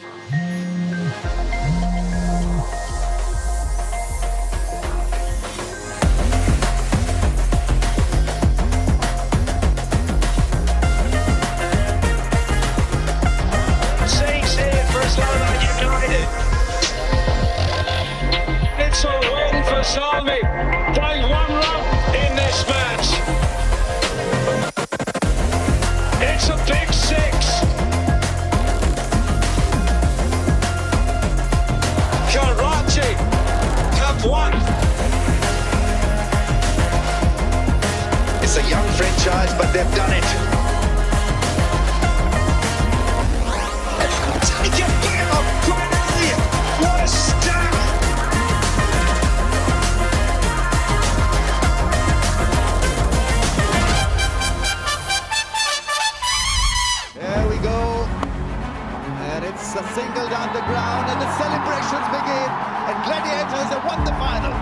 It's a win for Salmi. Playing one run in this match. It's a big six. Karachi have won. It's a young franchise, but they've done it. What a stab! There we go, and it's a single down the ground, and the celebrations begin, and Gladiators have won the final.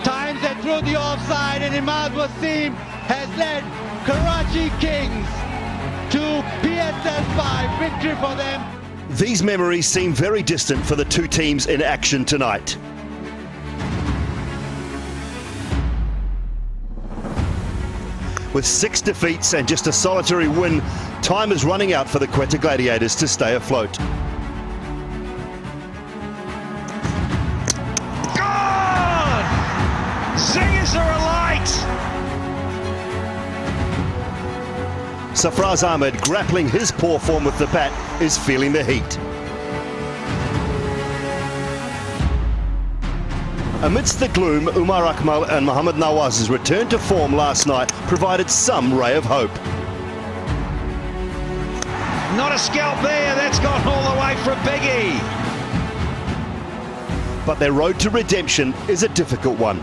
Times they threw the offside, and MI2T has led Karachi Kings to PSL 5 victory for them. These memories seem very distant for the two teams in action tonight. With 6 defeats and just a solitary win, time is running out for the Quetta Gladiators to stay afloat. Gone! Singers are alight! Safraz Ahmed, grappling his poor form with the bat, is feeling the heat. Amidst the gloom, Umar Akmal and Mohammad Nawaz's return to form last night provided some ray of hope. Not a scalp there, that's gone all the way for Biggie. But their road to redemption is a difficult one.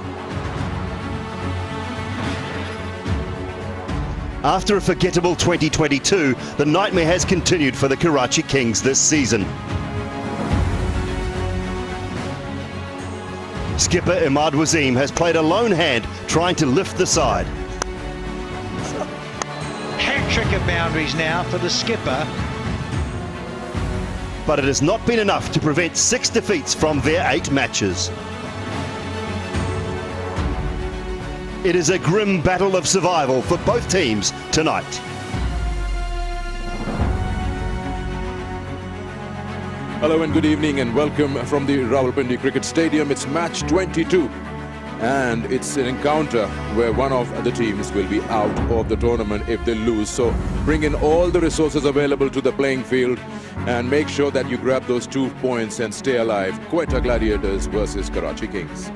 After a forgettable 2022, the nightmare has continued for the Karachi Kings this season. Skipper MI2T has played a lone hand trying to lift the side. Hat-trick of boundaries now for the skipper. But it has not been enough to prevent 6 defeats from their 8 matches. It is a grim battle of survival for both teams tonight. Hello and good evening and welcome from the Rawalpindi Cricket Stadium. It's match 22 and it's an encounter where one of the teams will be out of the tournament if they lose. So bring in all the resources available to the playing field and make sure that you grab those 2 points and stay alive. Quetta Gladiators versus Karachi Kings.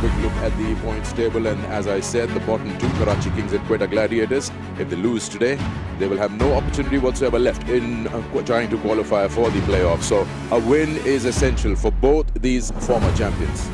Quick look at the points table, and as I said, the bottom 2, Karachi Kings and Quetta Gladiators, if they lose today, they will have no opportunity whatsoever left in trying to qualify for the playoffs. So a win is essential for both these former champions.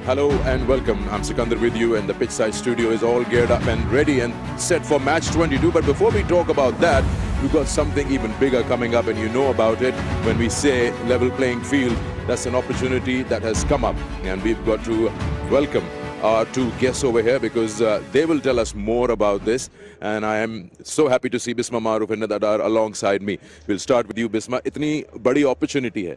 Hello and welcome. I'm Sikandar with you, and the pitchside studio is all geared up and ready and set for match 22. But before we talk about that, we've got something even bigger coming up, and you know about it. When we say level playing field, that's an opportunity that has come up, and we've got to welcome our 2 guests over here because they will tell us more about this. And I am so happy to see Bisma Maruf and Nadar alongside me. We'll start with you, Bisma. Itni badi opportunity hai.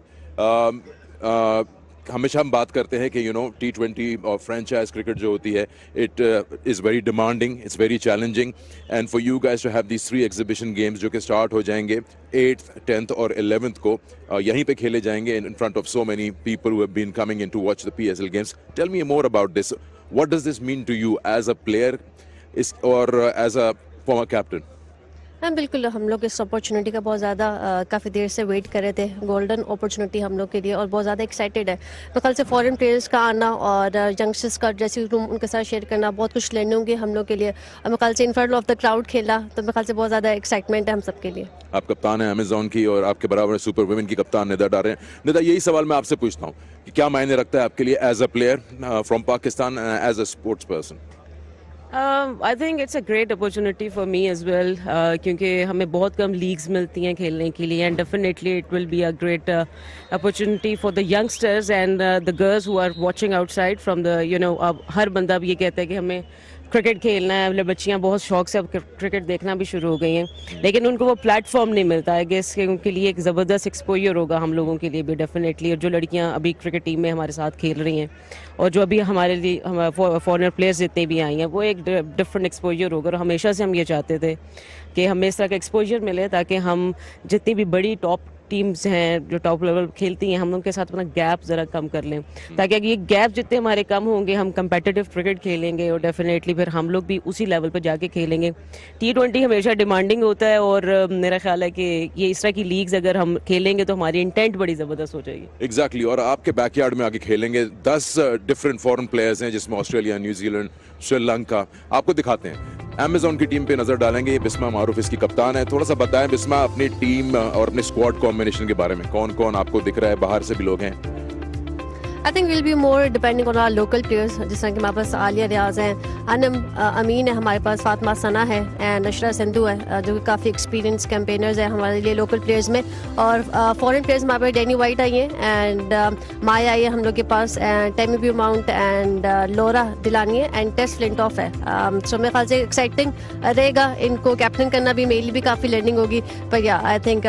हमेशा हम बात करते हैं कि T20 और franchise cricket जो होती है, it is very demanding, it's very challenging, and for you guys to have these 3 exhibition games जो कि start हो जाएंगे 8th, 10th और 11th को यहीं पे खेले जाएंगे in front of so many people who have been coming in to watch the PSL games. Tell me more about this. What does this mean to you as a player or as a former captain? हाँ बिल्कुल, हम लोग इस opportunity का बहुत ज़्यादा काफ़ी देर से वेट कर रहे थे. गोल्डन अपॉर्चुनिटी हम लोग के लिए और बहुत ज़्यादा एक्साइटेड है. तो कल से फॉरेन प्लेयर्स का आना और यंगस्टर्स का ड्रेसिंग रूम उनके साथ शेयर करना, बहुत कुछ लेने होंगे हम लोग के लिए. और मैं कल से in front of the crowd खेला, तो मैं कल से बहुत ज़्यादा एक्साइटमेंट है हम सब के लिए. आप कप्तान हैं अमेजॉन की और आपके बराबर सुपर वुमेन की कप्तान निदा डार रहे हैं. निदा, यही सवाल मैं आपसे पूछता हूँ कि क्या मायने रखता है आपके लिए as a player from Pakistan as a sports person? I think it's a great opportunity for me as well, क्योंकि हमें बहुत कम लीग्स मिलती हैं खेलने के लिए, and definitely it will be a great opportunity for the youngsters and the girls who are watching outside from the अब हर बंदा अब ये कहता है कि हमें क्रिकेट खेलना है, मतलब बच्चियाँ बहुत शौक से अब क्रिकेट देखना भी शुरू हो गई हैं, लेकिन उनको वो प्लेटफॉर्म नहीं मिलता है। गेस कि उनके लिए एक ज़बरदस्त एक्सपोजर होगा हम लोगों के लिए भी डेफिनेटली। और जो लड़कियाँ अभी क्रिकेट टीम में हमारे साथ खेल रही हैं और जो अभी हमारे लिए फॉरेनर प्लेयर्स जितने भी आई हैं, वो एक डिफरेंट एक्सपोजर होगा। और हमेशा से हम ये चाहते थे कि हमें इस तरह का एक्सपोजर मिले ताकि हम जितनी भी बड़ी टॉप टीम्स हैं जो टॉप लेवल खेलती हैं, हम उनके साथ अपना गैप ज़रा कम कर लें, ताकि अगर ये गैप जितने हमारे कम होंगे हम कंपेटिटिव क्रिकेट खेलेंगे और डेफिनेटली फिर हम लोग भी उसी लेवल पर जाके खेलेंगे। T20 हमेशा डिमांडिंग होता है और मेरा ख्याल है कि ये इस तरह की लीग्स अगर हम खेलेंगे तो हमारी इंटेंट बड़ी ज़बरदस्त हो जाएगी। एग्जैक्टली और आपके बैकयार्ड में आके खेलेंगे 10 डिफरेंट फॉरेन प्लेयर्स हैं, जिसमें ऑस्ट्रेलिया, न्यूजीलैंड, श्रीलंका। आपको दिखाते हैं, अमेज़न की टीम पे नजर डालेंगे। ये बिस्मा मारूफ इसकी कप्तान है। थोड़ा सा बताएं बिस्मा अपनी टीम और अपने स्क्वाड कॉम्बिनेशन के बारे में, कौन कौन आपको दिख रहा है, बाहर से भी लोग हैं? I think will be more depending on our local players, जिस तरह कि हमारे पास आलिया रियाज हैं, अनम अमीन है हमारे पास, फातिमा सना है एंड नशरा सिंधु है, जो कि काफ़ी एक्सपीरियंस कैंपेनर्स हैं हमारे लिए लोकल प्लेयर्स में। और फॉरेन प्लेयर्स हमारे पास डैनी वाइट आई है एंड माया आई है हम लोग के पास, and Tammy Beaumont and Laura Delany है एंड टेस फ्लिंटॉफ है। सो मेरे ख्याल से एक्साइटिंग रहेगा, इनको कैप्टन करना भी मेरे लिए भी काफ़ी लर्निंग होगी, पर या I think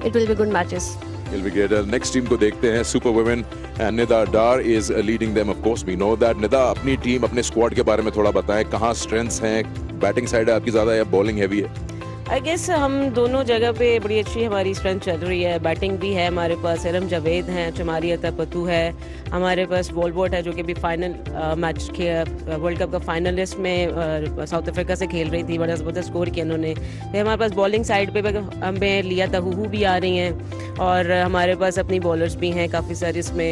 it will be good matches. Next team को देखते हैं, super women and Nida Dar is leading them, of course we know that। Nida, अपनी टीम, अपने स्क्वाड के बारे में थोड़ा बताएं, कहाँ स्ट्रेंथ्स हैं, बैटिंग साइड है आपकी ज़्यादा या बॉलिंग हैवी है? आई गेस हम दोनों जगह पे बड़ी अच्छी हमारी स्ट्रेंथ चल रही है। बैटिंग भी है हमारे पास, इरम जावेद हैं, चमारी अता पतू है, हमारे पास वॉलबोट है जो कि भी फाइनल मैच वर्ल्ड कप का फाइनलिस्ट में साउथ अफ्रीका से खेल रही थी, बड़ा ज़बरदस्त स्कोर किया उन्होंने। फिर हमारे पास बॉलिंग साइड पे हमें लिया तहू भी आ रही हैं, और हमारे पास अपनी बॉलर्स भी हैं काफ़ी सारी, इसमें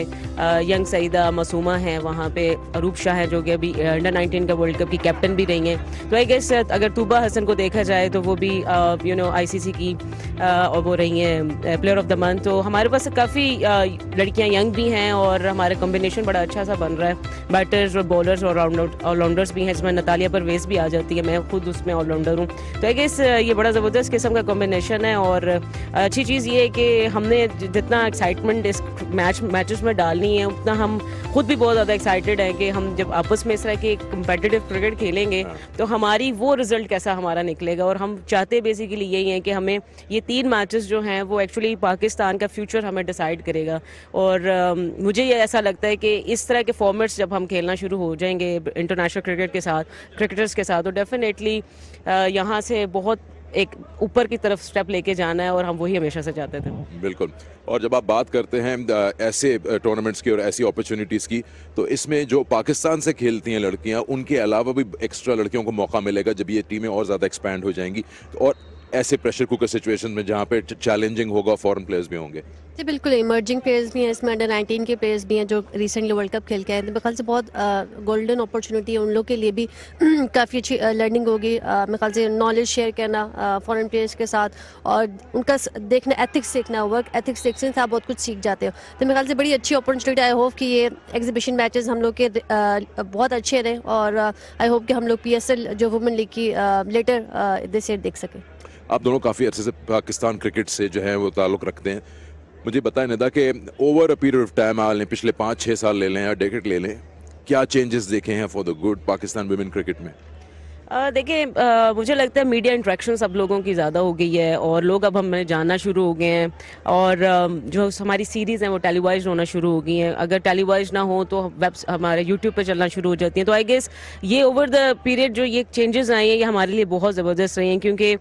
यंग सईदा मासूमा हैं, वहाँ पे अरूप शाह है जो कि अभी अंडर 19 का वर्ल्ड कप की कैप्टन भी रही हैं। तो आई गेस अगर तूबा हसन को देखा जाए तो वो भी ICC की और वो रही हैं प्लेयर ऑफ द मंथ। तो हमारे पास काफ़ी लड़कियां यंग भी हैं और हमारा कॉम्बिनेशन बड़ा अच्छा सा बन रहा है। बैटर्स और बॉलर्स और ऑलराउंडर्स भी हैं, जिसमें नतालिया परवेज भी आ जाती है, मैं खुद उसमें ऑलराउंडर हूँ। तो आई गेस ये बड़ा ज़बरदस्त किस्म का कॉम्बिनेशन है। और अच्छी चीज़ ये है कि हमने जितना एक्साइटमेंट इस मैचेस में डालनी है, उतना हम खुद भी बहुत ज़्यादा एक्साइटेड हैं कि हम जब आपस में इस तरह के कम्पेटिटिव क्रिकेट खेलेंगे तो हमारी वो रिजल्ट कैसा हमारा निकलेगा। और हम चाहते बेसिकली यही है कि हमें ये 3 मैचेस जो हैं वो एक्चुअली पाकिस्तान का फ्यूचर हमें डिसाइड करेगा। और मुझे ये ऐसा लगता है कि इस तरह के फॉर्मेट्स जब हम खेलना शुरू हो जाएंगे इंटरनेशनल क्रिकेट के साथ, क्रिकेटर्स के साथ, तो डेफिनेटली यहाँ से बहुत एक ऊपर की तरफ स्टेप लेके जाना है, और हम वही हमेशा से चाहते थे। बिल्कुल। और जब आप बात करते हैं ऐसे टूर्नामेंट्स की और ऐसी अपॉर्चुनिटीज़ की, तो इसमें जो पाकिस्तान से खेलती हैं लड़कियां, उनके अलावा भी एक्स्ट्रा लड़कियों को मौका मिलेगा जब ये टीमें और ज़्यादा एक्सपैंड हो जाएंगी, और ऐसे प्रेशर कुकर सिचुएशन में जहाँ पे चैलेंजिंग होगा, फॉरेन प्लेयर्स भी होंगे। जी बिल्कुल, इमर्जिंग प्लेयर्स भी हैं इसमें, अंडर 19 के प्लेयर्स भी हैं जो रिसेंटली वर्ल्ड कप खेल के आए। तो मेरे ख्याल से बहुत गोल्डन अपॉर्चुनिटी है उन लोग के लिए भी, काफ़ी अच्छी लर्निंग होगी। मेरे ख्याल से नॉलेज शेयर करना फॉरेन प्लेयर्स के साथ, और उनका देखना, एथिक्स सीखना, वर्क एथिक्स सीखने से आप बहुत कुछ सीख जाते हो। तो मेरे ख्याल से बड़ी अच्छी अपॉर्चुनिटी। आई होप कि ये एग्जीबिशन मैचेस हम लोग के बहुत अच्छे रहे, और आई होप कि हम लोग PSL जो वुमेन लीग की लेटर दिस ईयर देख सकें। आप दोनों काफ़ी अच्छे से पाकिस्तान क्रिकेट से जो है वो ताल्लुक़ रखते हैं। मुझे बताएं निदा कि over a period of time, आ लें पिछले 5-6 साल ले लें या डेकेड ले लें, क्या चेंजेस देखे हैं for the good Pakistan women cricket में? देखिए, मुझे लगता है मीडिया इंट्रैक्शन सब लोगों की ज़्यादा हो गई है, और लोग अब हमें जानना शुरू हो गए हैं, और जो हमारी सीरीज़ हैं वो टेलीवाइज होना शुरू हो गई हैं। अगर टेलीवाइज ना हो तो हमारे यूट्यूब पे चलना शुरू हो जाती हैं। तो आई गेस ये ओवर द पीरियड जो ये चेंजेस आए हैं, ये हमारे लिए बहुत ज़बरदस्त रही हैं, क्योंकि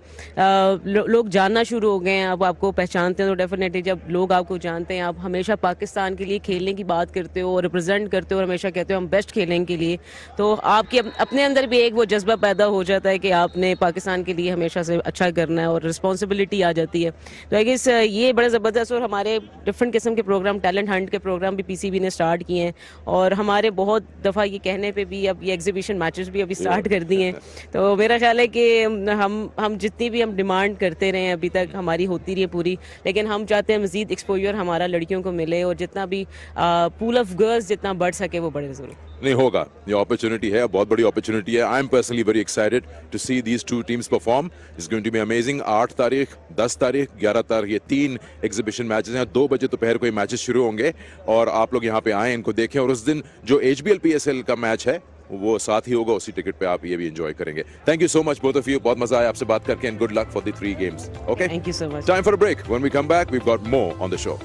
लोग जानना शुरू हो गए हैं, अब आपको पहचानते हैं। तो डेफिनेटली जब लोग आपको जानते हैं, आप हमेशा पाकिस्तान के लिए खेलने की बात करते हो, रिप्रेजेंट करते हो, और हमेशा कहते हो हम बेस्ट खेलेंगे के लिए, तो आपके अपने अंदर भी एक वो जज्बा हो जाता है कि आपने पाकिस्तान के लिए हमेशा से अच्छा करना है, और रिस्पॉन्सिबिलिटी आ जाती है। तो आई गेस ये बड़ा ज़बरदस्त। और हमारे डिफरेंट किस्म के प्रोग्राम, टैलेंट हंट के प्रोग्राम भी PCB ने स्टार्ट किए हैं, और हमारे बहुत दफ़ा ये कहने पे भी अब ये एग्जीबिशन मैचेस भी अभी स्टार्ट कर दिए हैं। तो मेरा ख्याल है कि हम जितनी भी हम डिमांड करते रहे अभी तक हमारी होती रही है पूरी, लेकिन हम चाहते हैं मज़ीद एक्सपोजर हमारा लड़कियों को मिले, और जितना भी पूल ऑफ गर्ल्स जितना बढ़ सके वो बढ़े ज़रूर। नहीं होगा, ये opportunity है, बहुत बड़ी opportunity है. I'm personally very excited to see these two teams perform. It's going to be amazing. 8 तारीख, 10 तारीख, 11 तारीख, ये 3 exhibition matches हैं. 2 बजे दोपहर को ये matches शुरू होंगे और आप लोग यहाँ पे आएं, इनको देखें और उस दिन जो HBL PSL का मैच है वो साथ ही होगा, उसी टिकट पे आप ये भी एंजॉय करेंगे. Thank you so much both of you. बहुत मजा आया आपसे बात करके and good luck for the 3 games. Okay? Thank you so much. Time for a break. When we come back, we've got more on the show.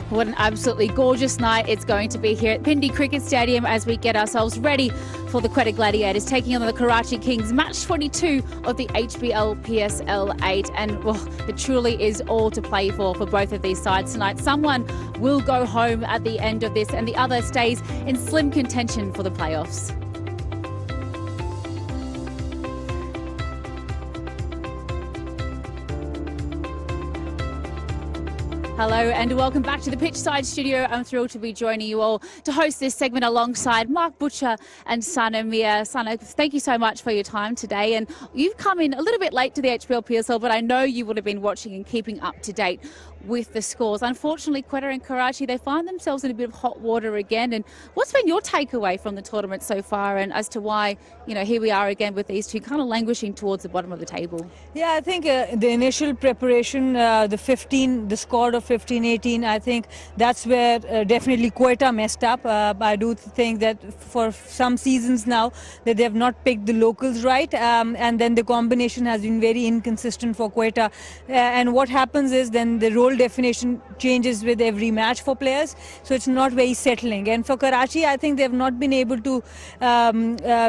What an absolutely gorgeous night it's going to be here at Pindi Cricket Stadium as we get ourselves ready for the Quetta Gladiators taking on the Karachi Kings, match 22 of the HBL PSL 8. And well, it truly is all to play for both of these sides tonight. Someone will go home at the end of this and the other stays in slim contention for the playoffs. Hello and welcome back to the Pitchside Studio. I'm thrilled to be joining you all to host this segment alongside Mark Butcher and Sana Mia. Sana, thank you so much for your time today. And you've come in a little bit late to the HBL PSL, but I know you would have been watching and keeping up to date with the scores. Unfortunately, Quetta and Karachi, they find themselves in a bit of hot water again. And what's been your takeaway from the tournament so far, and as to why, you know, here we are again with these two kind of languishing towards the bottom of the table? Yeah, I think the initial preparation, the score of 15-18, I think that's where definitely Quetta messed up. I do think that for some seasons now that they have not picked the locals right, and then the combination has been very inconsistent for Quetta. And what happens is then the role definition changes with every match for players, so it's not very settling. And for Karachi, I think they have not been able to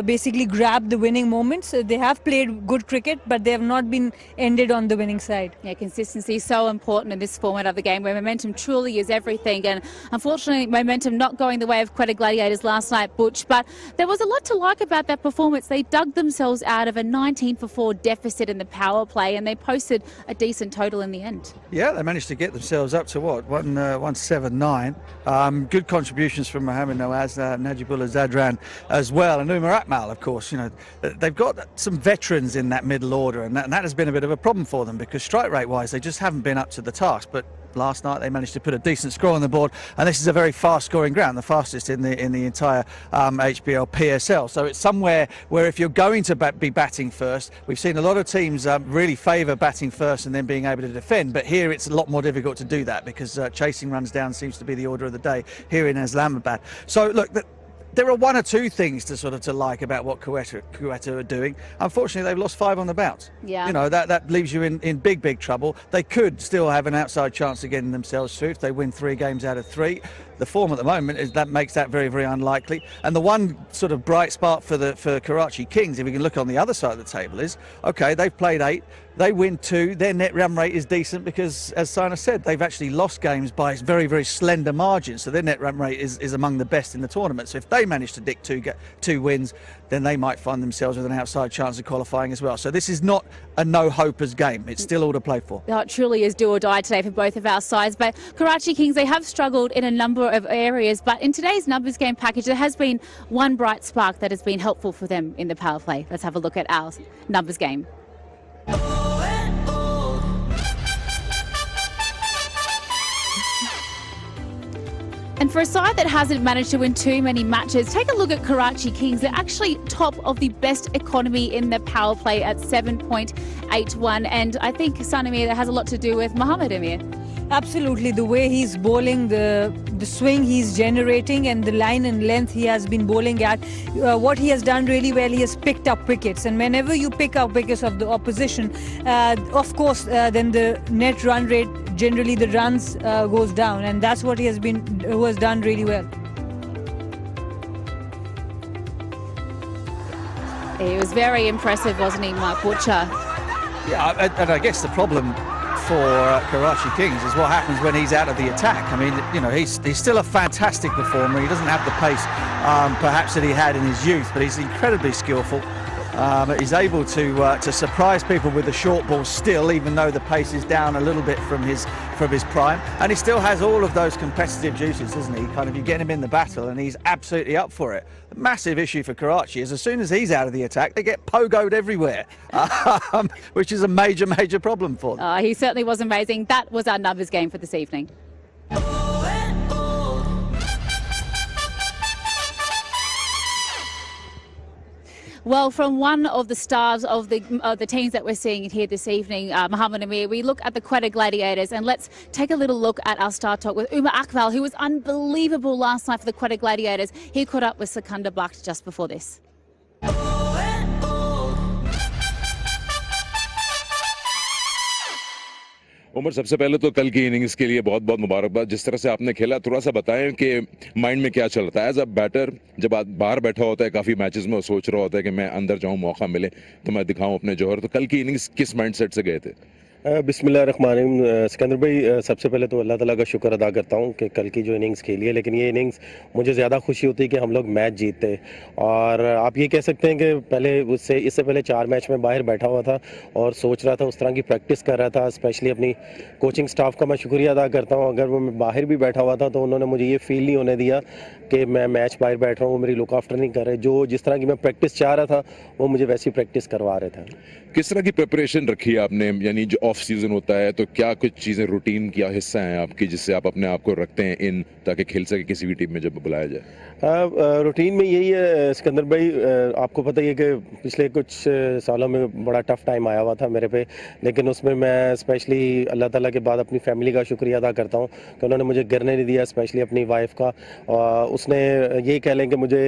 basically grab the winning moments. They have played good cricket, but they have not been ended on the winning side. Yeah, consistency is so important in this format of the game where momentum truly is everything. And unfortunately, momentum not going the way of Quetta Gladiators last night, Butch. But there was a lot to like about that performance. They dug themselves out of a 19-for-4 deficit in the power play, and they posted a decent total in the end. Yeah, they managed to get themselves up to what, 179. Good contributions from Mohammad Nawaz, Najibullah Zadran as well, and Umar Akmal, of course. You know, they've got some veterans in that middle order, and that has been a bit of a problem for them because strike rate wise they just haven't been up to the task. But last night they managed to put a decent score on the board, and this is a very fast scoring ground, the fastest in the entire HBL PSL. So it's somewhere where if you're going to be batting first, we've seen a lot of teams really favour batting first and then being able to defend, but here it's a lot more difficult to do that because chasing runs down seems to be the order of the day here in Islamabad. So look, there are one or two things to like about what Quetta are doing. Unfortunately, they've lost 5 on the bounce. Yeah. You know, that leaves you in big trouble. They could still have an outside chance of getting themselves through if they win 3 games out of 3. The form at the moment makes that very, very unlikely. And the one sort of bright spot for Karachi Kings, if we can look on the other side of the table, is okay, they've played 8, they win 2, their net run rate is decent because, as Sana said, they've actually lost games by very, very slender margins. So their net run rate is among the best in the tournament. So if they manage to dig 2 wins, then they might find themselves with an outside chance of qualifying as well. So this is not a no-hopers game. It's still all to play for. Oh, it truly is do or die today for both of our sides. But Karachi Kings, they have struggled in a number of areas. But in today's numbers game package, there has been one bright spark that has been helpful for them in the power play. Let's have a look at our numbers game. And for a side that hasn't managed to win too many matches, take a look at Karachi Kings. They're actually top of the best economy in the power play at 7.81. And I think, Sanamir, that has a lot to do with Mohammad Amir. Absolutely, the way he's bowling, the swing he's generating and the line and length he has been bowling at, what he has done really well, he has picked up wickets. And whenever you pick up wickets of the opposition, of course, then the net run rate, generally the runs goes down, and that's what he has done really well. He was very impressive, wasn't he, Mark Butcher? Yeah, and I guess the problem for Karachi Kings is what happens when he's out of the attack. I mean, you know, he's still a fantastic performer. He doesn't have the pace perhaps that he had in his youth, but he's incredibly skillful. He's able to surprise people with the short ball still, even though the pace is down a little bit from his prime, and he still has all of those competitive juices, doesn't he? You get him in the battle and he's absolutely up for it. The massive issue for Karachi is as soon as he's out of the attack, they get pogoed everywhere, which is a major problem for them. He certainly was amazing. That was our numbers game for this evening. Well, from one of the stars of the teams that we're seeing here this evening, Mohammed Amir, we look at the Quetta Gladiators, and let's take a little look at our star talk with Umar Akmal, who was unbelievable last night for the Quetta Gladiators. He caught up with Sikandar Bakht just before this. Umar, सबसे पहले तो कल की innings के लिए बहुत बहुत मुबारकबाद। जिस तरह से आपने खेला, थोड़ा सा बताएं कि माइंड में क्या चल रहा है एज अ बैटर। जब आप बाहर बैठा होता है काफ़ी मैचेस में, वो सोच रहा होता है कि मैं अंदर जाऊं, मौका मिले तो मैं दिखाऊं अपने जौहर, तो कल की इनिंग्स किस माइंडसेट से गए थे? बिस्मिल्लाहिर्रहमानिर्रहीम। सिकंदर भाई, सबसे पहले तो अल्लाह ताला का शुक्र अदा करता हूँ कि कल की जो इनिंग्स खेली है, लेकिन ये इनिंग्स मुझे ज़्यादा खुशी होती है कि हम लोग मैच जीतते। और आप ये कह सकते हैं कि इससे पहले 4 मैच में बाहर बैठा हुआ था और सोच रहा था, उस तरह की प्रैक्टिस कर रहा था। स्पेशली अपनी कोचिंग स्टाफ का मैं शुक्रिया अदा करता हूँ। अगर वो मैं बाहर भी बैठा हुआ था तो उन्होंने मुझे ये फील नहीं होने दिया कि मैं मैच बाहर बैठ रहा हूँ, वो मेरी लुक आफ्टर नहीं कर रहे। जिस तरह की मैं प्रैक्टिस चाह रहा था, वो मुझे वैसी प्रैक्टिस करवा रहे थे। किस तरह की प्रिपरेशन रखी है आपने? यानी जो ऑफ सीजन होता है तो क्या कुछ चीज़ें रूटीन क्या हिस्सा हैं आपकी, जिससे आप अपने आप को रखते हैं इन, ताकि खेल सके किसी भी टीम में जब बुलाया जाए? रूटीन में यही है सिकंदर भाई, आपको पता ही है कि पिछले कुछ सालों में बड़ा टफ टाइम आया हुआ था मेरे पे, लेकिन उसमें मैं स्पेशली अल्लाह ताला के बाद अपनी फैमिली का शुक्रिया अदा करता हूँ कि उन्होंने मुझे गिरने नहीं दिया, स्पेशली अपनी वाइफ का। उसने यही कह लें कि मुझे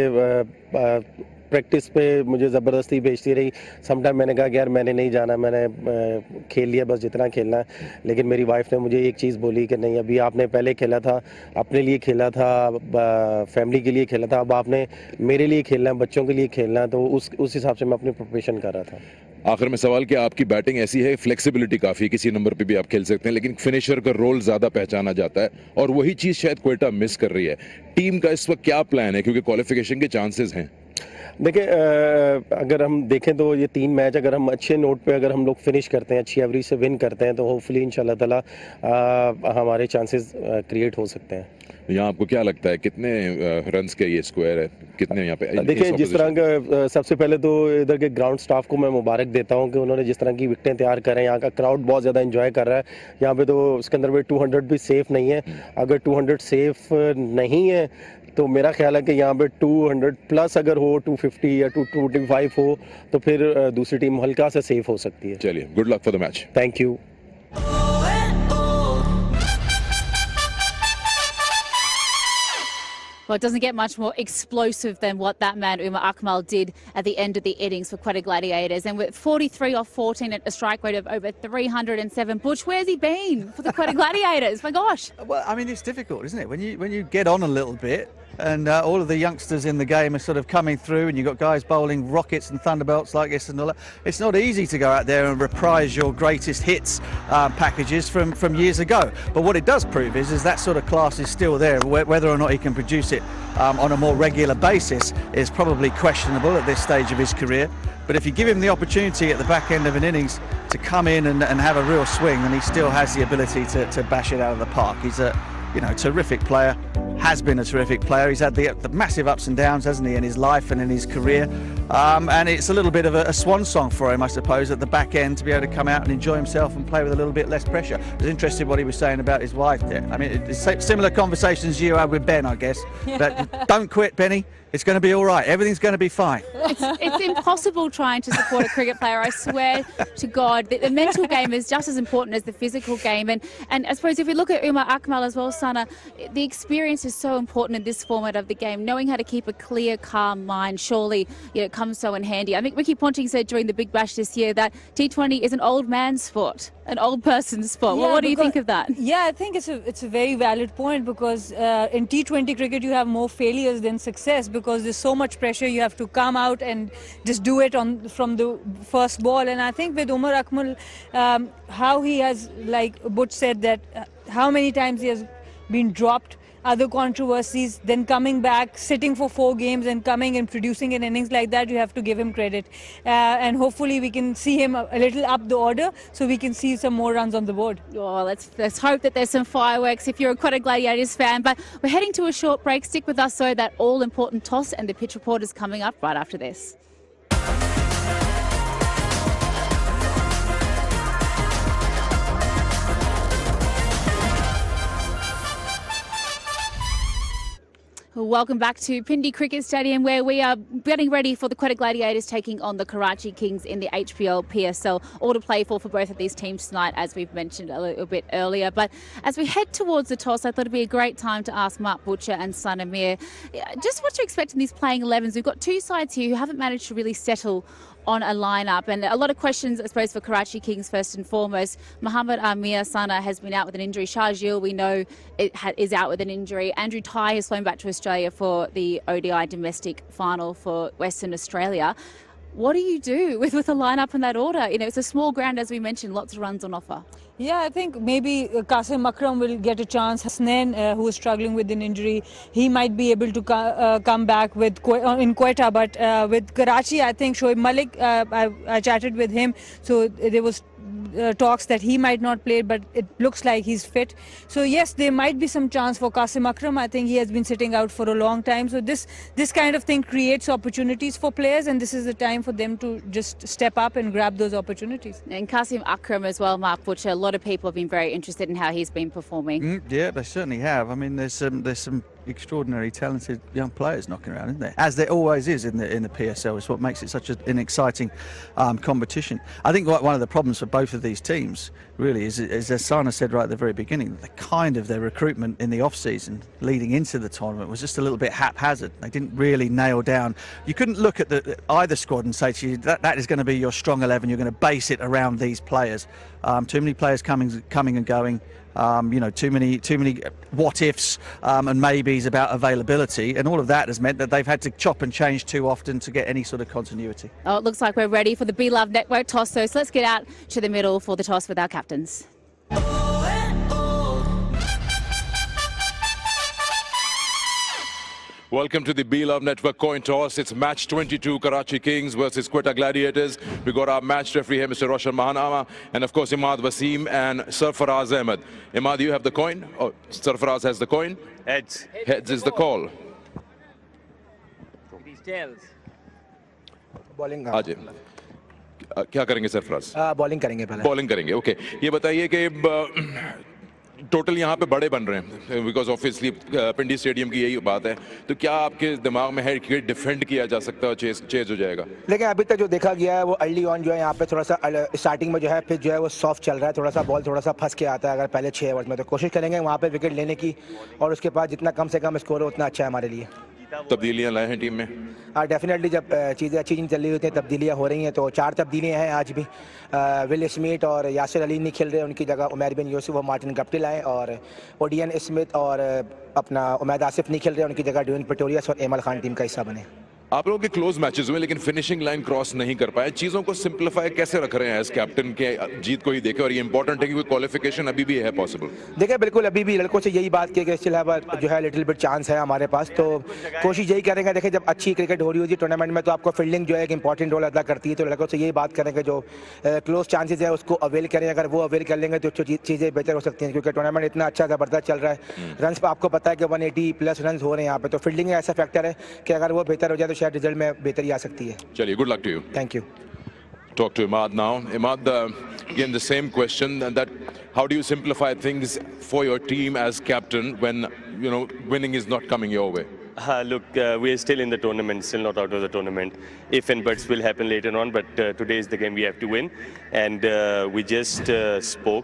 प्रैक्टिस पे मुझे ज़बरदस्ती भेजती रही। समटाइम मैंने कहा कि यार मैंने नहीं जाना, मैंने खेल लिया बस जितना खेलना है। लेकिन मेरी वाइफ ने मुझे एक चीज़ बोली कि नहीं, अभी आपने पहले खेला था, अपने लिए खेला था, फैमिली के लिए खेला था, अब आपने मेरे लिए खेलना है, बच्चों के लिए खेलना है। तो उस हिसाब से मैं अपनी प्रिपरेशन कर रहा था। आखिर में सवाल कि आपकी बैटिंग ऐसी है, फ्लेक्सिबिलिटी काफ़ी, किसी नंबर पे भी आप खेल सकते हैं, लेकिन फिनिशर का रोल ज़्यादा पहचाना जाता है, और वही चीज़ शायद क्वेटा मिस कर रही है। टीम का इस वक्त क्या प्लान है, क्योंकि क्वालिफिकेशन के चांसेस हैं? देखिए, अगर हम देखें तो ये 3 मैच अगर हम अच्छे नोट पे अगर हम लोग फिनिश करते हैं, अच्छी एवरेज से विन करते हैं, तो होपफुली इंशाल्लाह ताला हमारे चांसेस क्रिएट हो सकते हैं। यहाँ आपको क्या लगता है कितने रन्स के ये स्क्वायर है, कितने यहाँ पे? देखिए, जिस तरह का सबसे पहले तो इधर के ग्राउंड स्टाफ को मैं मुबारक देता हूँ कि उन्होंने जिस तरह की विकेटें तैयार कर रहे हैं। यहाँ का क्राउड बहुत ज़्यादा एंजॉय कर रहा है। यहाँ पे तो इसके अंदर 200 भी सेफ़ नहीं है। अगर 200 सेफ़ नहीं है तो मेरा ख्याल है कि यहाँ पे 200 प्लस अगर हो, 250 या 225 हो, तो फिर दूसरी टीम हल्का सा सेफ हो सकती है। चलिए, good luck for the match. Thank you. Well, it doesn't get much more explosive than what that man, Umar Akmal, did at the end of the innings for Quetta Gladiators. And with 43 off 14 at a strike rate of over 307, Butch, where's he been for the Quetta Gladiators? My gosh. Well, I mean, it's difficult, isn't it? When you get on a little bit, and all of the youngsters in the game are sort of coming through, and you've got guys bowling rockets and thunderbolts like this and all that. It's not easy to go out there and reprise your greatest hits packages from years ago. But what it does prove is that sort of class is still there. Whether or not he can produce it on a more regular basis is probably questionable at this stage of his career. But if you give him the opportunity at the back end of an innings to come in and have a real swing, then he still has the ability to bash it out of the park. He's a terrific player. Has been a terrific player. He's had the massive ups and downs, hasn't he, in his life and in his career. And it's a little bit of a swan song for him, I suppose, at the back end, to be able to come out and enjoy himself and play with a little bit less pressure. I was interested what he was saying about his wife there. I mean, it's similar conversations you had with Ben, I guess. But don't quit, Benny. It's going to be all right. Everything's going to be fine. It's impossible trying to support a cricket player. I swear to God, the mental game is just as important as the physical game. And I suppose if we look at Umar Akmal as well, Sana, the experience is so important in this format of the game. Knowing how to keep a clear, calm mind surely comes so in handy. I think Ricky Ponting said during the Big Bash this year that T20 is an old man's sport, an old person's sport. Well, what do you think of that? Yeah, I think it's a very valid point, because in T20 cricket you have more failures than success, because there's so much pressure. You have to come out and just do it from the first ball. And I think with Umar Akmal, how he has, like Butch said, that how many times he has been dropped. other controversies, then coming back, sitting for 4 games and coming and producing an innings like that, you have to give him credit. And hopefully we can see him a little up the order so we can see some more runs on the board. Oh, let's hope that there's some fireworks if you're a Quetta Gladiators fan. But we're heading to a short break. Stick with us, so that all-important toss and the pitch report is coming up right after this. Welcome back to Pindi Cricket Stadium, where we are getting ready for the Quetta Gladiators taking on the Karachi Kings in the HPL PSL. All to play for both of these teams tonight, as we've mentioned a little bit earlier. But as we head towards the toss, I thought it'd be a great time to ask Mark Butcher and Son Amir just what to expect in these playing 11s. We've got two sides here who haven't managed to really settle on a lineup, and a lot of questions, I suppose, for Karachi Kings first and foremost. Mohammad Amir Sana has been out with an injury. Sharjeel, we know, is out with an injury. Andrew Ty has flown back to Australia for the ODI domestic final for Western Australia. What do you do with a lineup in that order? You know, it's a small ground, as we mentioned, lots of runs on offer. Yeah, I think maybe Qasim Akram will get a chance. Hasnain, who is struggling with an injury, he might be able to come back with in Quetta. But with Karachi, I think Shoaib Malik, I chatted with him, so there was talks that he might not play, but it looks like he's fit. So yes, there might be some chance for Qasim Akram. I think he has been sitting out for a long time. So this kind of thing creates opportunities for players, and this is the time for them to just step up and grab those opportunities. And Qasim Akram as well, Mark Butcher. A lot of people have been very interested in how he's been performing. Yeah, they certainly have. I mean, there's some extraordinary talented young players knocking around, isn't there? As there always is in the PSL. It's what makes it such an exciting competition. I think one of the problems for both of these teams really is as Sana said right at the very beginning, their recruitment in the off-season leading into the tournament was just a little bit haphazard. They didn't really nail down. You couldn't look at either squad and say to you that is going to be your strong 11. You're going to base it around these players. Too many players coming and going. You know, too many what ifs and maybes about availability, and all of that has meant that they've had to chop and change too often to get any sort of continuity. Oh, it looks like we're ready for the Be Love Network toss, so let's get out to the middle for the toss with our captains. Welcome to the Be Love Network coin toss. It's match 22, Karachi Kings versus Quetta Gladiators. We got our match referee here, Mr. Roshan Mahanama, and of course Imad Wasim and Sarfaraz Ahmed. Imad, you have the coin? Oh, Sarfaraz has the coin? Heads. Heads is the call. These tails. Bowling क्या करेंगे Sarfaraz? Bowling करेंगे पहले. Bowling करेंगे, okay. ये बताइए कि total यहाँ पे बड़े बन रहे हैं, बिकॉज ऑब्वियसली पिंडी स्टेडियम की यही बात है, तो क्या आपके दिमाग में है कि डिफेंड किया जा सकता है और चेज हो जाएगा? लेकिन अभी तक जो देखा गया है वो अर्ली ऑन जो है यहाँ पे थोड़ा सा स्टार्टिंग में जो है पिच जो है वो सॉफ्ट चल रहा है, थोड़ा सा बॉल थोड़ा सा फंस के आता है अगर पहले 6 ओवर में, तो कोशिश करेंगे वहाँ पे विकेट लेने की, और उसके बाद जितना कम से कम स्कोर हो उतना अच्छा है हमारे लिए. तब्दीलियां लाए हैं टीम में? डेफिनेटली जब चीज़ें अच्छी चल रही होती हैं तब्दीलियाँ हो रही हैं, तो 4 तब्दीलियाँ हैं आज भी. विल स्मिथ और यासिर अली नहीं खेल रहे, उनकी जगह उमैर बिन यूसुफ और मार्टिन गप्टिल आए, और ओडियन स्मिथ और अपना उमैद आसिफ नहीं खेल रहे, उनकी जगह ड्यून पिटोरियस और एमल खान टीम का हिस्सा बने. आप लोगों के क्लोज मैचेस हुए लेकिन फिनिशिंग लाइन क्रॉस नहीं कर पाए, चीज़ों को सिंप्लीफाई कैसे रख रहे हैं एज कैप्टन के जीत को ही देखे, और ये इंपॉर्टेंट है कि क्वालिफिकेशन अभी भी है पॉसिबल? देखिए बिल्कुल अभी भी लड़कों से यही बात की कि स्टिल हैव जो है लिटिल बिट चांस है हमारे पास, तो कोशिश यही करेंगे. देखिए जब अच्छी क्रिकेट हो रही होती है टूर्नामेंट में तो आपको फील्डिंग जो है एक इंपॉर्टेंट रोल अदा करती है, तो लड़कों से यही बात करेंगे जो क्लोज चांसेस है उसको अवेल करें. अगर वो अवेल कर लेंगे तो चीज़ें बेहतर हो सकती हैं, क्योंकि टूर्नामेंट इतना अच्छा ज़बरदस्त चल रहा है. रन पर आपको पता है कि 180+ रन हो रहे हैं यहाँ पे, तो फील्डिंग ऐसा फैक्टर है कि अगर वो बेहतर हो जाए तो शायद रिजल्ट में बेहतरी आ सकती है. चलिए, good luck to you. Thank you. Talk to Imad now. Imad, again the same question, that how do you simplify things for your team as captain when winning is not coming your way? Look, we are still in the tournament, still not out of the tournament. If and buts will happen later on, but today is the game we have to win. And we just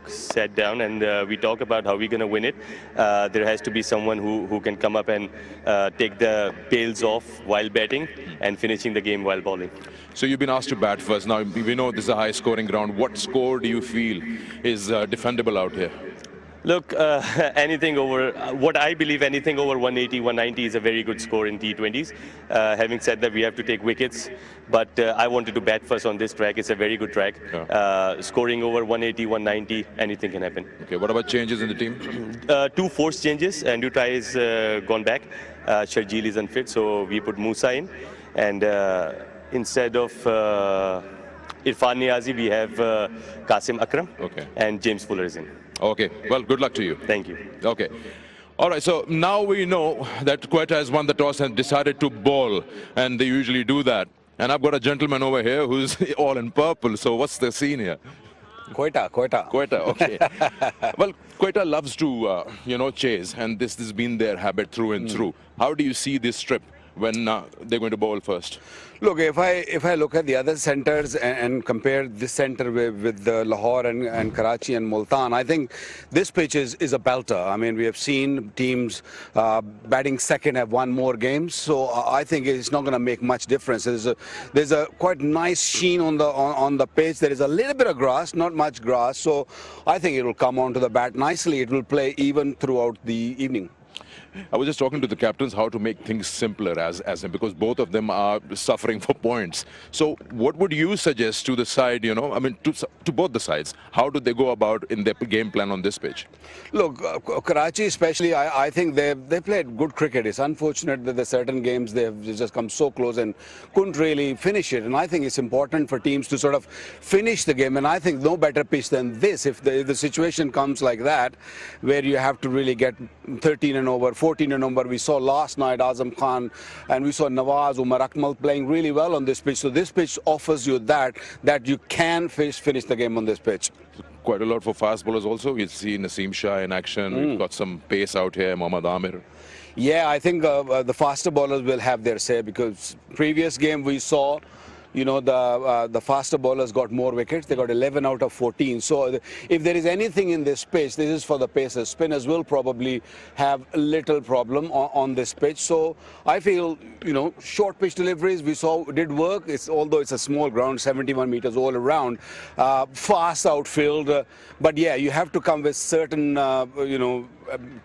sat down, and we talk about how we're going to win it. There has to be someone who can come up and take the pails off while batting and finishing the game while bowling. So you've been asked to bat first. Now, we know this is a high-scoring ground. What score do you feel is defendable out here? Look, anything over, what I believe anything over 180, 190 is a very good score in T20s. Having said that, we have to take wickets, but I wanted to bat first on this track. It's a very good track. Yeah. Scoring over 180, 190, anything can happen. Okay, what about changes in the team? Two forced changes. Andrew Tai is gone back. Sharjeel is unfit, so we put Musa in. And instead of Irfan Niazi, we have Qasim Akram. Okay. And James Fuller is in. Okay, well, good luck to you. Thank you. Okay. All right, so now we know that Quetta has won the toss and decided to bowl, and they usually do that. And I've got a gentleman over here who's all in purple, so what's the scene here? Quetta, okay. Well, Quetta loves to, chase, and this has been their habit through and through. How do you see this trip when they're going to bowl first? Look, if I look at the other centres and compare this centre with Lahore and Karachi and Multan, I think this pitch is a belter. I mean, we have seen teams batting second have won more games, so I think it's not going to make much difference. There's a quite nice sheen on the pitch. There is a little bit of grass, not much grass, so I think it will come onto the bat nicely. It will play even throughout the evening. I was just talking to the captains how to make things simpler because both of them are suffering for points. So what would you suggest to the side, to both the sides? How do they go about in their game plan on this pitch? Look, Karachi especially, I think they played good cricket. It's unfortunate that the certain games they've just come so close and couldn't really finish it. And I think it's important for teams to sort of finish the game. And I think no better pitch than this. If the situation comes like that, where you have to really get 13 and over, 14 and over. We saw last night Azam Khan and we saw Nawaz, Umar Akmal playing really well on this pitch. So this pitch offers you that you can finish the game on this pitch. Quite a lot for fast bowlers also. We've seen Naseem Shah in action. We've got some pace out here, Mohammad Amir. Yeah, I think the faster bowlers will have their say because previous game we saw the faster bowlers got more wickets. They got 11 out of 14. So if there is anything in this pitch, this is for the pacers. Spinners will probably have a little problem on this pitch. So I feel, short pitch deliveries we saw did work. Although it's a small ground, 71 meters all around, fast outfield. But yeah, you have to come with certain,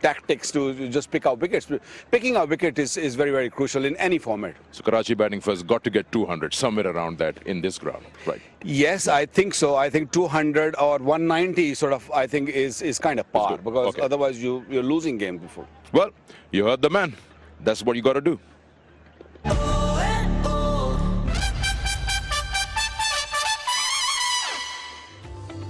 tactics to just pick out wickets. Picking out wicket is very, very crucial in any format. So Karachi batting first got to get 200, somewhere around that in this ground, right? Yes, I think so. I think 200 or 190 sort of, I think is kind of par because otherwise you're losing game before. Well, you heard the man. That's what you got to do.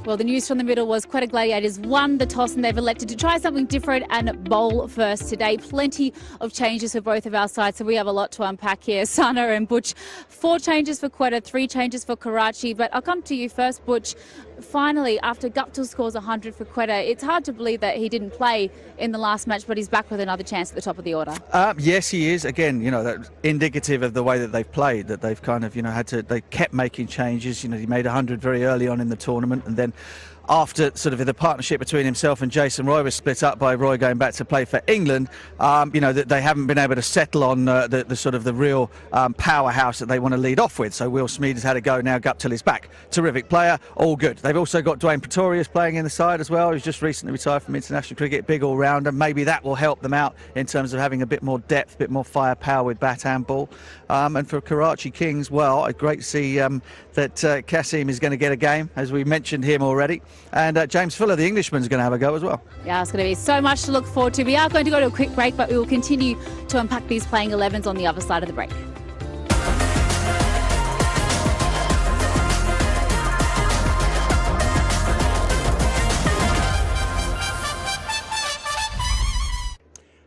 Well, the news from the middle was Quetta Gladiators won the toss and they've elected to try something different and bowl first today. Plenty of changes for both of our sides, so we have a lot to unpack here. Sana and Butch, 4 changes for Quetta, 3 changes for Karachi. But I'll come to you first, Butch. Finally, after Guptill scores 100 for Quetta, it's hard to believe that he didn't play in the last match, but he's back with another chance at the top of the order. Yes, he is. Again, that's indicative of the way that they've played, that they've kind of, they kept making changes. He made 100 very early on in the tournament, and then after sort of the partnership between himself and Jason Roy was split up by Roy going back to play for England, that they haven't been able to settle on the sort of the real powerhouse that they want to lead off with. So Will Smead has had a go now. Guptill is back. Terrific player, all good. They've also got Dwayne Pretorius playing in the side as well. He's just recently retired from international cricket, big all-rounder. Maybe that will help them out in terms of having a bit more depth, a bit more firepower with bat and ball. And for Karachi Kings, well, great to see that Qasim is going to get a game, as we mentioned him already. And James Fuller, the Englishman, is going to have a go as well. Yeah, it's going to be so much to look forward to. We are going to go to a quick break, but we will continue to unpack these playing 11s on the other side of the break.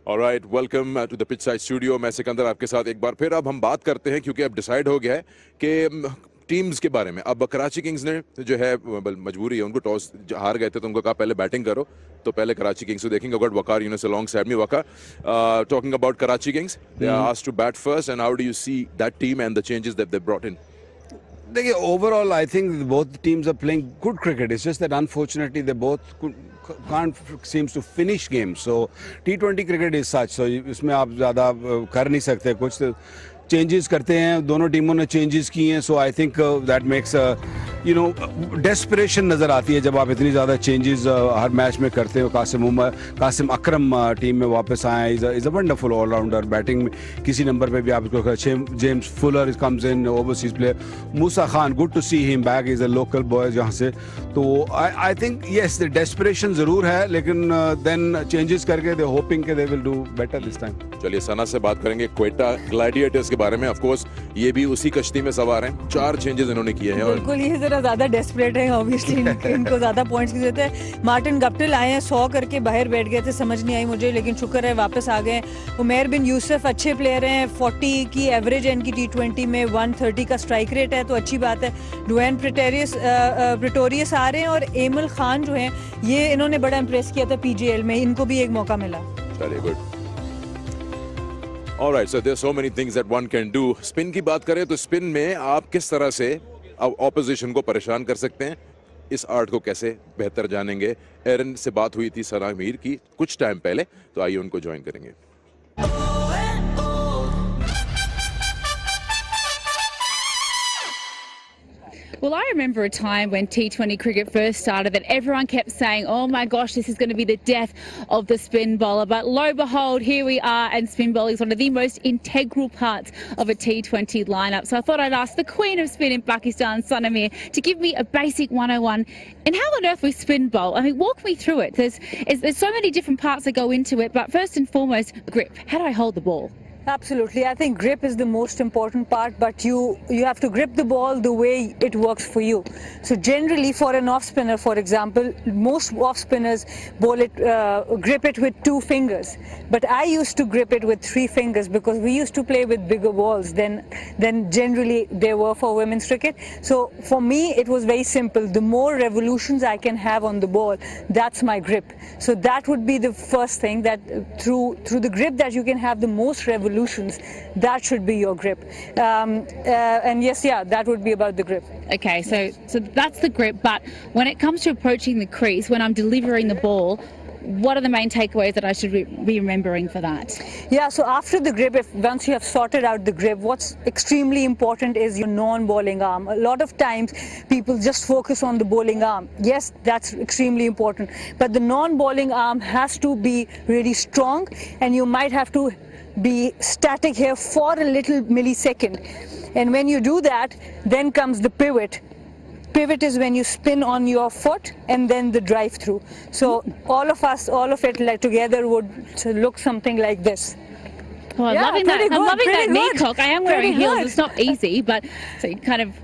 All right, welcome to the pitch side studio. मैं सिकंदर आपके साथ एक बार फिर अब हम बात करते हैं क्योंकि अब डिसाइड हो गया है कि टीम्स के बारे में। अब कराची किंग्स ने जो है मजबूरी है, उनको टॉस हार गए थे तो उनको कहा पहले बैटिंग करो, तो पहले कराची किंग्स को देखेंगे। Got Waqar Yunus alongside me. Waka, talking about Karachi Kings, they are asked to bat first, and how do you see that team and the changes that they brought in? Overall, I think both teams are playing good cricket. It's just that unfortunately they both can't seems to finish games. So T20 cricket is such. So इसमें आप ज़्यादा कर नहीं सकते, कुछ changes करते हैं, दोनों टीमों ने changes किए हैं. So I think that makes desperation नज़र आती है जब आप इतनी ज़्यादा चेंजेस हर मैच में करते हो। कासिम अकरम टीम में वापस आए, is a wonderful allrounder. Batting में किसी नंबर पे भी आप इसको, James Fuller comes in, overseas player. Musa Khan, good to see him back, is a local boy जहाँ से। तो आई थिंक येस, डेस्परेशन ज़रूर है, लेकिन देन चेंजेस करके दे होपिंग के they will do better this time. चलिए सना से बात करेंगे क्वेटा ग्लैडिएटर्स के बारे में। ऑफ कोर्स ये भी उसी कश्ती में सवार हैं, 4 चेंजेस इन्होंने किए हैं। बिल्कुल, ये जरा ज्यादा डेस्परेट है ऑब्वियसली, इनको ज्यादा पॉइंट्स की जरूरत है। मार्टिन गप्टिल आए हैं, 100 करके बाहर बैठ गए थे, समझ नहीं आई मुझे, लेकिन शुक्र है वापस आ गए। उमैर बिन यूसुफ अच्छे प्लेयर हैं, 40 की एवरेज है इनकी T20 में, 130 का स्ट्राइक रेट है, तो अच्छी बात है। डुएन प्रेटोरियस आ रहे हैं, और एमल खान जो हैं, ये इन्होंने बड़ा इंप्रेस किया था PGL में, इनको भी एक मौका मिला। Very good. All right, so there are so many things that one can do. Spin की बात करें तो स्पिन में आप किस तरह से ऑपोजिशन को परेशान कर सकते हैं, इस आर्ट को कैसे बेहतर जानेंगे। एरन से बात हुई थी सना मीर की कुछ टाइम पहले, तो आइए उनको ज्वाइन करेंगे। Well, I remember a time when T20 cricket first started that everyone kept saying, oh my gosh, this is going to be the death of the spin bowler. But lo and behold, here we are, and spin bowling is one of the most integral parts of a T20 lineup. So I thought I'd ask the queen of spin in Pakistan, Sana Mir, to give me a basic 101. And how on earth we spin bowl? I mean, walk me through it. There's so many different parts that go into it, but first and foremost, grip. How do I hold the ball? Absolutely. I think grip is the most important part, but you have to grip the ball the way it works for you. So generally for an off spinner, for example, most off spinners grip it with 2 fingers. But I used to grip it with 3 fingers because we used to play with bigger balls than generally they were for women's cricket. So for me, it was very simple. The more revolutions I can have on the ball, that's my grip. So that would be the first thing, that through the grip that you can have the most revolutions. That should be your grip. And yes, yeah, that would be about the grip. Okay, so that's the grip. But when it comes to approaching the crease, when I'm delivering the ball, what are the main takeaways that I should be remembering for that? Yeah, so after the grip, once you have sorted out the grip, what's extremely important is your non-bowling arm. A lot of times people just focus on the bowling arm. Yes, that's extremely important. But the non-bowling arm has to be really strong, and you might have to be static here for a little millisecond. And when you do that, then comes the pivot. Pivot is when you spin on your foot and then the drive through. So all of it like together would look something like this. Oh, I'm loving that. I'm loving that knee cock. I am wearing heels. It's not easy, but so you kind of,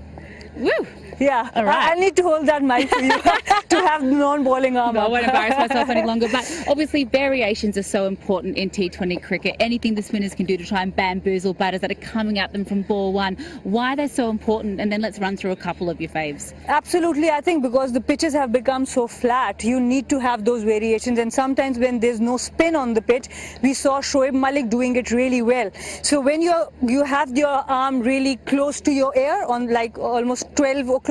woo. Yeah, all right. I need to hold that mic for you to have non-bowling arm. No, I won't embarrass myself any longer. But obviously, variations are so important in T20 cricket. Anything the spinners can do to try and bamboozle batters that are coming at them from ball one. Why they're so important? And then let's run through a couple of your faves. Absolutely, I think because the pitches have become so flat, you need to have those variations. And sometimes when there's no spin on the pitch, we saw Shoaib Malik doing it really well. So when you have your arm really close to your ear on like almost 12 o'clock,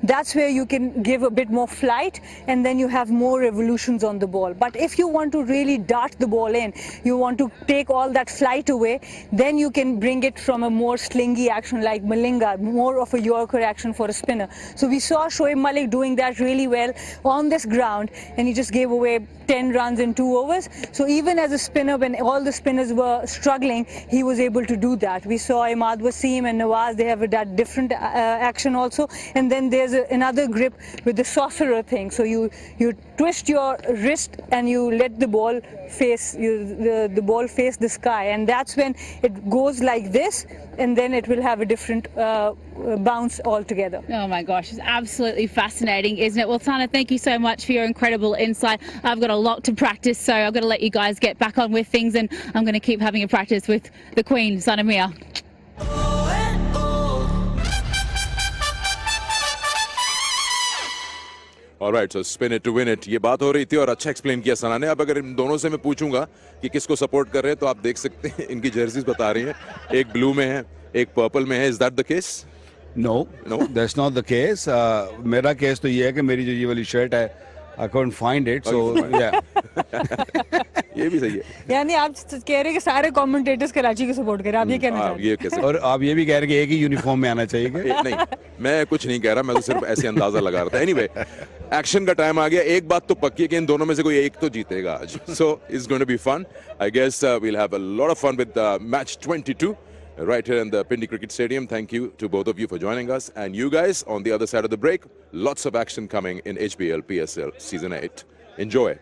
that's where you can give a bit more flight, and then you have more revolutions on the ball. But if you want to really dart the ball in, you want to take all that flight away, then you can bring it from a more slingy action like Malinga, more of a Yorker action for a spinner. So we saw Shoaib Malik doing that really well on this ground, and he just gave away 10 runs in 2 overs. So even as a spinner, when all the spinners were struggling, he was able to do that. We saw MI2T and Nawaz, they have that different action also. And then there's another grip with the sorcerer thing. So you twist your wrist and you let the ball face the ball face the sky, and that's when it goes like this, and then it will have a different bounce altogether. Oh my gosh, it's absolutely fascinating, isn't it? Well, Sana, thank you so much for your incredible insight. I've got a lot to practice, so I've got to let you guys get back on with things, and I'm going to keep having a practice with the Queen, Sana Mir. Alright, so spin it to win it, ये बात हो रही थी और अच्छा explain किया सना ने। अब अगर इन दोनों से मैं पूछूंगा कि किसको सपोर्ट कर रहे हैं, तो आप देख सकते हैं इनकी जर्सीज बता रही हैं, एक ब्लू में है, एक पर्पल में है। Is that the case? No, that's not the case. मेरा केस तो ये है कि मेरी जो ये वाली शर्ट है I couldn't find it, so yeah. ये भी सही है. यानी आप कह रहे हैं कि सारे कमेंटेटर्स कराची को सपोर्ट करें, आप ये कहना चाह रहे हैं? और आप ये भी कह रहे हैं कि एक ही यूनिफॉर्म में आना चाहिए क्या? नहीं, मैं कुछ नहीं कह रहा, मैं तो सिर्फ ऐसे अंदाजा लगा रहा था. Anyway, एक्शन का टाइम आ गया. एक बात तो पक्की है कि इन दोनों में से कोई एक तो जीतेगा आज. So it's going to be fun. I guess we'll have a lot of fun with match 22. Right here in the Pindi Cricket Stadium. Thank you to both of you for joining us. And you guys on the other side of the break, lots of action coming in HBL PSL Season 8. Enjoy.